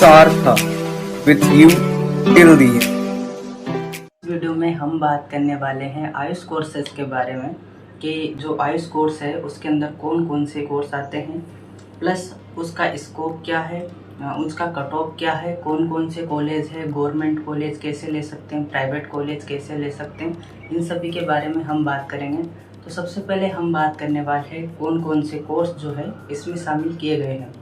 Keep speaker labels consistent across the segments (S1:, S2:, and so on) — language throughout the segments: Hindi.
S1: Sartha with you till the end.
S2: Video में हम बात करने वाले हैं आयुष कोर्सेज के बारे में कि जो आयुष कोर्स है उसके अंदर कौन कौन से कोर्स आते हैं, प्लस उसका स्कोप क्या है, उसका कट ऑफ क्या है, कौन कौन से कॉलेज है, गवर्नमेंट कॉलेज कैसे ले सकते हैं, प्राइवेट कॉलेज कैसे ले सकते हैं, इन सभी के बारे में हम बात करेंगे। तो सबसे पहले हम बात करने वाले हैं कौन कौन से कोर्स जो है इसमें शामिल किए गए हैं।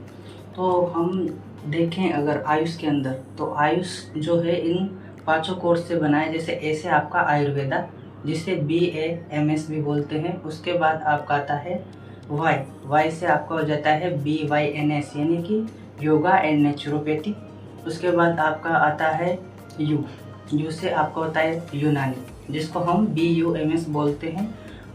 S2: तो हम देखें अगर आयुष के अंदर, तो आयुष जो है इन पांचों कोर्स से बना है। जैसे ऐसे आपका आयुर्वेदा, जिसे BAMS भी बोलते हैं। उसके बाद आपका आता है वाई से आपका हो जाता है BYNS यानी कि योगा एंड नेचुरोपैथी। उसके बाद आपका आता है यू से आपका होता है यूनानी, जिसको हम BUMS बोलते हैं।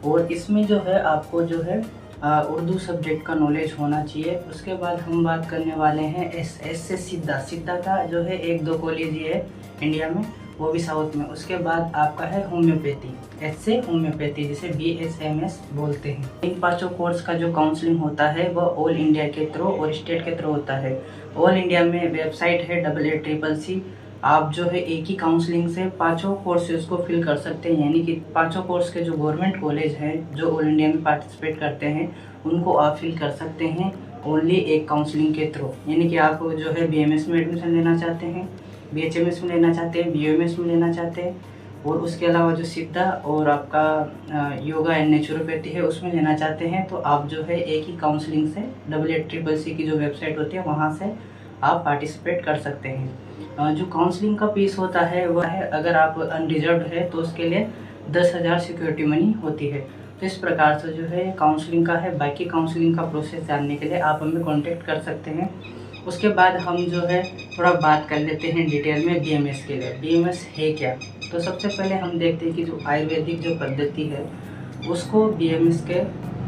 S2: और इसमें जो है आपको जो है उर्दू सब्जेक्ट का नॉलेज होना चाहिए। उसके बाद हम बात करने वाले हैं एस से सिद्धा का जो है 1-2 कॉलेज ये है इंडिया में, वो भी साउथ में। उसके बाद आपका है होम्योपैथी, एच से होम्योपैथी जिसे BSMS बोलते हैं। इन पांचों कोर्स का जो काउंसलिंग होता है वो ऑल इंडिया के थ्रू और स्टेट के थ्रू होता है। ऑल इंडिया में वेबसाइट है AACCC। आप जो है एक ही काउंसलिंग से पांचों कोर्सेज को फिल कर सकते हैं, यानी कि पांचों कोर्स के जो गवर्नमेंट कॉलेज हैं जो ऑल इंडिया में पार्टिसिपेट करते हैं उनको आप फिल कर सकते हैं ओनली एक काउंसलिंग के थ्रू। यानी कि आप जो है BMS में एडमिशन लेना चाहते हैं, BHMS में लेना चाहते हैं, BUMS में लेना चाहते हैं, और उसके अलावा जो सिद्धा और आपका योगा एंड नेचुरोपैथी है उसमें लेना चाहते हैं, तो आप जो है एक ही काउंसलिंग से AACCC की जो वेबसाइट होती है वहाँ से आप पार्टिसिपेट कर सकते हैं। जो काउंसलिंग का फीस होता है वह है, अगर आप अनरिजर्व है तो उसके लिए 10,000 सिक्योरिटी मनी होती है। तो इस प्रकार से जो है काउंसलिंग का है। बाकी काउंसलिंग का प्रोसेस जानने के लिए आप हमें कॉन्टेक्ट कर सकते हैं। उसके बाद हम जो है थोड़ा बात कर लेते हैं डिटेल में BMS के लिए। BMS है क्या? तो सबसे पहले हम देखते हैं कि जो आयुर्वेदिक जो पद्धति है उसको BMS के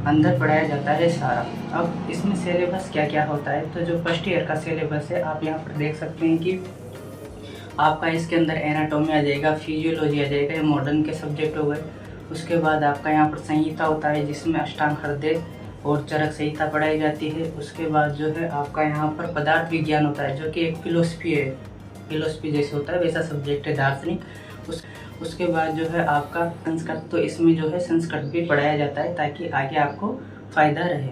S2: अंदर पढ़ाया जाता है सारा। अब इसमें सिलेबस क्या क्या होता है, तो जो फर्स्ट ईयर का सिलेबस है आप यहाँ पर देख सकते हैं कि आपका इसके अंदर एनाटॉमी आ जाएगा, फिजियोलॉजी आ जाएगा, ये मॉडर्न के सब्जेक्ट हो गए। उसके बाद आपका यहाँ पर संहिता होता है जिसमें अष्टांग हृदय और चरक संहिता पढ़ाई जाती है। उसके बाद जो है आपका यहाँ पर पदार्थ विज्ञान होता है जो कि एक फिलोसफी है, फिलोसफी जैसे होता है वैसा सब्जेक्ट है, दार्शनिक। उसके बाद जो है आपका संस्कृत, तो इसमें जो है संस्कृत भी पढ़ाया जाता है ताकि आगे आपको फ़ायदा रहे।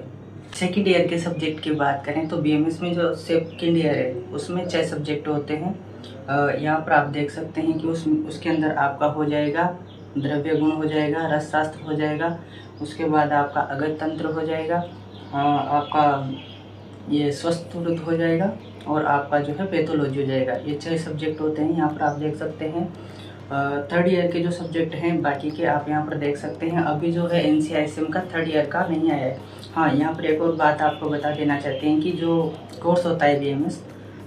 S2: सेकेंड ईयर के सब्जेक्ट की बात करें तो BMS में जो सेकेंड ईयर है उसमें 6 सब्जेक्ट होते हैं। यहाँ पर आप देख सकते हैं कि उसके अंदर आपका हो जाएगा द्रव्य गुण हो जाएगा, रस शास्त्र हो जाएगा, उसके बाद आपका अगत तंत्र हो जाएगा, आपका ये स्वस्थ हो जाएगा, और आपका जो है पैथोलॉजी हो जाएगा। ये 6 सब्जेक्ट होते हैं, यहाँ पर आप देख सकते हैं। थर्ड ईयर के जो सब्जेक्ट हैं बाकी के आप यहाँ पर देख सकते हैं। अभी जो है NCISM का थर्ड ईयर का नहीं आया है। हाँ, यहाँ पर एक और बात आपको बता देना चाहते हैं कि जो कोर्स होता है BMS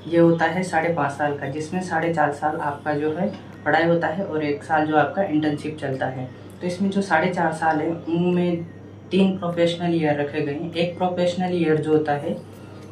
S2: ये होता है 5.5 साल का, जिसमें 4.5 साल आपका जो है पढ़ाई होता है और 1 साल जो आपका इंटर्नशिप चलता है। तो इसमें जो 4.5 साल है उनमें 3 प्रोफेशनल ईयर रखे गए हैं। एक प्रोफेशनल ईयर जो होता है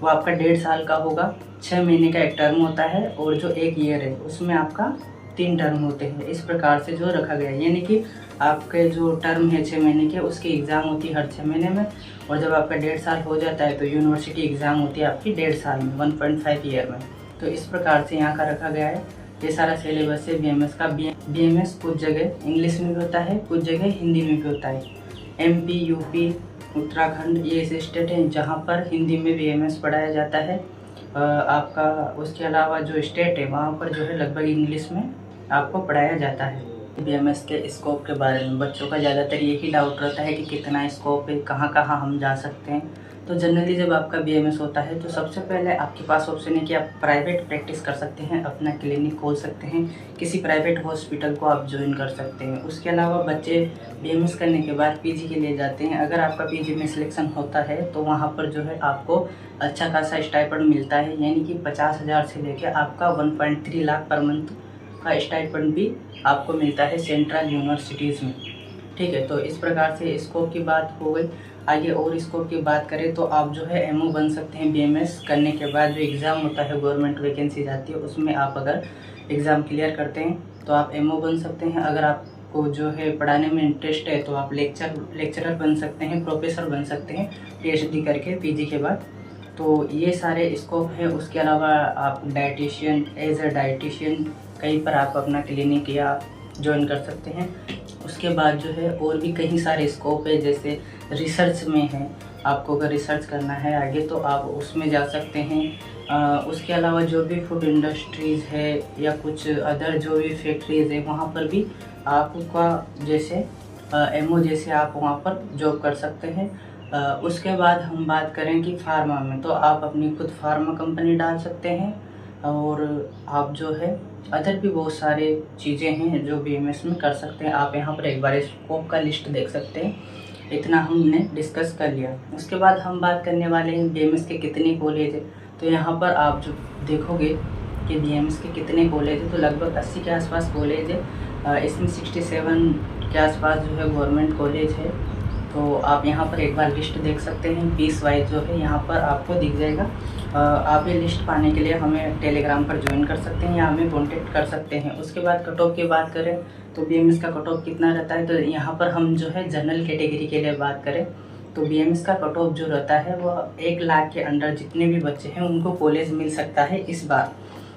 S2: वो आपका 1.5 साल का होगा, 6 महीने का एक टर्म होता है, और जो एक ईयर है उसमें आपका 3 टर्म होते हैं। इस प्रकार से जो रखा गया है, यानी कि आपके जो टर्म है 6 महीने के उसकी एग्ज़ाम होती है हर 6 महीने में, और जब आपका 1.5 साल हो जाता है तो यूनिवर्सिटी एग्ज़ाम होती है आपकी 1.5 साल में, 1.5 ईयर में। तो इस प्रकार से यहाँ का रखा गया है। ये सारा सिलेबस है BMS का। BMS कुछ जगह इंग्लिश में भी होता है, कुछ जगह हिंदी में भी होता है। MP, UP, उत्तराखंड ये ऐसे स्टेट हैं जहाँ पर हिंदी में BMS पढ़ाया जाता है। आपका उसके अलावा जो स्टेट है वहाँ पर जो है लगभग इंग्लिश में आपको पढ़ाया जाता है। BMS के स्कोप के बारे में बच्चों का ज़्यादातर यही डाउट रहता है कि कितना स्कोप है, कहाँ कहाँ हम जा सकते हैं। तो जनरली जब आपका BMS होता है तो सबसे पहले आपके पास ऑप्शन है कि आप प्राइवेट प्रैक्टिस कर सकते हैं, अपना क्लिनिक खोल सकते हैं, किसी प्राइवेट हॉस्पिटल को आप ज्वाइन कर सकते हैं। उसके अलावा बच्चे BMS करने के बाद PG के लिए जाते हैं। अगर आपका PG में सिलेक्शन होता है तो वहाँ पर जो है आपको अच्छा खासा स्टाइपेंड मिलता है, यानी कि 50,000 से लेकर आपका 1.3 लाख पर मंथ का स्टाइपेंड भी आपको मिलता है सेंट्रल यूनिवर्सिटीज़ में। ठीक है, तो इस प्रकार से स्कोप की बात हो गई। आगे और स्कोप की बात करें तो आप जो है MO बन सकते हैं। BMS करने के बाद जो एग्ज़ाम होता है गवर्नमेंट वैकेंसी जाती है उसमें आप अगर एग्ज़ाम क्लियर करते हैं तो आप MO बन सकते हैं। अगर आपको जो है पढ़ाने में इंटरेस्ट है तो आप लेक्चरर बन सकते हैं, प्रोफेसर बन सकते हैं PhD करके PG के बाद। तो ये सारे स्कोप है। उसके अलावा आप डाइटिशियन, एज अ डाइटिशियन कहीं पर आप अपना क्लिनिक या ज्वाइन कर सकते हैं। उसके बाद जो है और भी कई सारे स्कोप है, जैसे रिसर्च में है, आपको अगर रिसर्च करना है आगे तो आप उसमें जा सकते हैं। उसके अलावा जो भी फूड इंडस्ट्रीज़ है या कुछ अदर जो भी फैक्ट्रीज़ है वहाँ पर भी आपका जैसे एमओ जैसे आप वहाँ पर जॉब कर सकते हैं। उसके बाद हम बात करें कि फार्मा में, तो आप अपनी खुद फार्मा कंपनी डाल सकते हैं और आप जो है अदर भी बहुत सारे चीज़ें हैं जो बीएमएस में कर सकते हैं। आप यहाँ पर एक बार स्कोप का लिस्ट देख सकते हैं। इतना हमने डिस्कस कर लिया। उसके बाद हम बात करने वाले हैं बीएमएस के कितने कॉलेज है। तो यहाँ पर आप जो देखोगे कि बीएमएस के कितने कॉलेज है, तो लगभग 80 के आसपास कॉलेज है। इसमें 67 के आसपास जो है गवर्नमेंट कॉलेज है। तो आप यहाँ पर एक बार लिस्ट देख सकते हैं, पीस वाइज जो है यहाँ पर आपको दिख जाएगा। आप ये लिस्ट पाने के लिए हमें टेलीग्राम पर ज्वाइन कर सकते हैं या हमें कॉन्टेक्ट कर सकते हैं। उसके बाद कट ऑफ की बात करें तो बीएमएस का कट ऑफ कितना रहता है, तो यहाँ पर हम जो है जनरल कैटेगरी के लिए बात करें तो बीएमएस का कट ऑफ जो रहता है वो 1 लाख के अंडर जितने भी बच्चे हैं उनको कॉलेज मिल सकता है इस बार।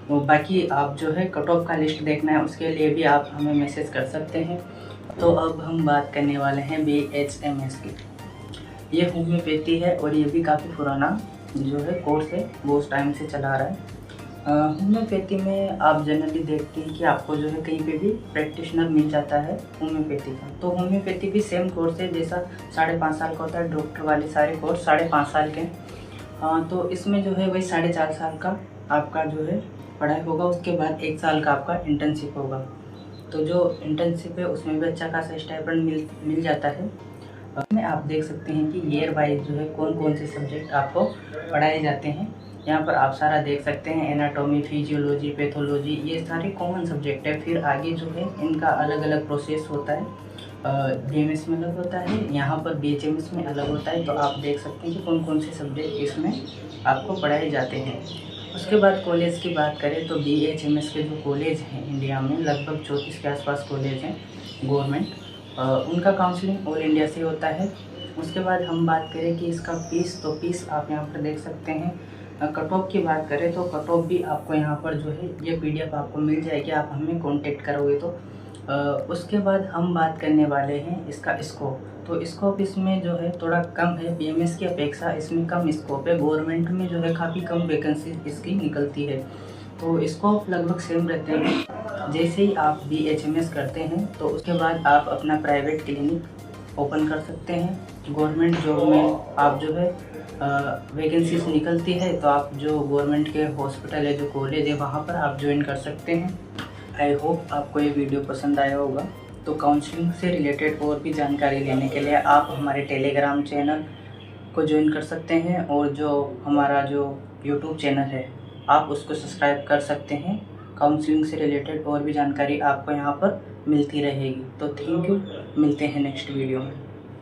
S2: तो बाकी आप जो है कट ऑफ का लिस्ट देखना है उसके लिए भी आप हमें मैसेज कर सकते हैं। तो अब हम बात करने वाले हैं BHMS की। ये होम्योपैथी है और ये भी काफ़ी पुराना जो है कोर्स है, वो उस टाइम से चला रहा है। होम्योपैथी में आप जनरली देखते हैं कि आपको जो है कहीं पे भी प्रैक्टिशनर मिल जाता है होम्योपैथी का। तो होम्योपैथी भी सेम कोर्स है जैसा 5.5 साल का होता है, डॉक्टर वाले सारे कोर्स 5.5 साल के। तो इसमें जो है वही 4.5 साल का आपका जो है पढ़ाई होगा। उसके बाद 1 साल का आपका इंटर्नशिप होगा। तो जो इंटर्नशिप है उसमें भी अच्छा खासा स्टाइपेंड मिल जाता है। में आप देख सकते हैं कि ईयर वाइज जो है कौन कौन से सब्जेक्ट आपको पढ़ाए जाते हैं। यहाँ पर आप सारा देख सकते हैं, एनाटॉमी, फिजियोलॉजी, पैथोलॉजी, ये सारे कॉमन सब्जेक्ट है। फिर आगे जो है इनका अलग अलग प्रोसेस होता है। बीएमएस में अलग होता है, यहाँ पर BHMS में अलग होता है। तो आप देख सकते हैं कि कौन कौन से सब्जेक्ट इसमें आपको पढ़ाए जाते हैं। उसके बाद कॉलेज की बात करें तो BHMS के जो कॉलेज हैं इंडिया में लगभग 34 के आसपास कॉलेज हैं गवर्नमेंट। उनका काउंसलिंग ऑल इंडिया से होता है। उसके बाद हम बात करें कि इसका फीस, तो फीस आप यहाँ पर देख सकते हैं। कट ऑफ की बात करें तो कट ऑफ भी आपको यहाँ पर जो है ये PDF आपको मिल जाएगी, आप हमें कांटेक्ट करोगे तो। उसके बाद हम बात करने वाले हैं इसका स्कोप। तो स्कोप इसमें जो है थोड़ा कम है, BMS की अपेक्षा इसमें कम स्कोप है। गवर्नमेंट में जो है काफ़ी कम वैकेंसी इसकी निकलती है, तो स्कोप लगभग सेम रहते हैं। जैसे ही आप BHMS करते हैं तो उसके बाद आप अपना प्राइवेट क्लिनिक ओपन कर सकते हैं। गवर्नमेंट जॉब में आप जो है वैकेंसीज निकलती है तो आप जो गवर्नमेंट के हॉस्पिटल है, जो कॉलेज है, वहाँ पर आप ज्वाइन कर सकते हैं। आई होप आपको ये वीडियो पसंद आया होगा। तो काउंसलिंग से रिलेटेड और भी जानकारी लेने के लिए आप हमारे टेलीग्राम चैनल को ज्वाइन कर सकते हैं और जो हमारा जो यूट्यूब चैनल है आप उसको सब्सक्राइब कर सकते हैं। काउंसलिंग से रिलेटेड और भी जानकारी आपको यहाँ पर मिलती रहेगी। तो थैंक यू, मिलते हैं नेक्स्ट वीडियो में।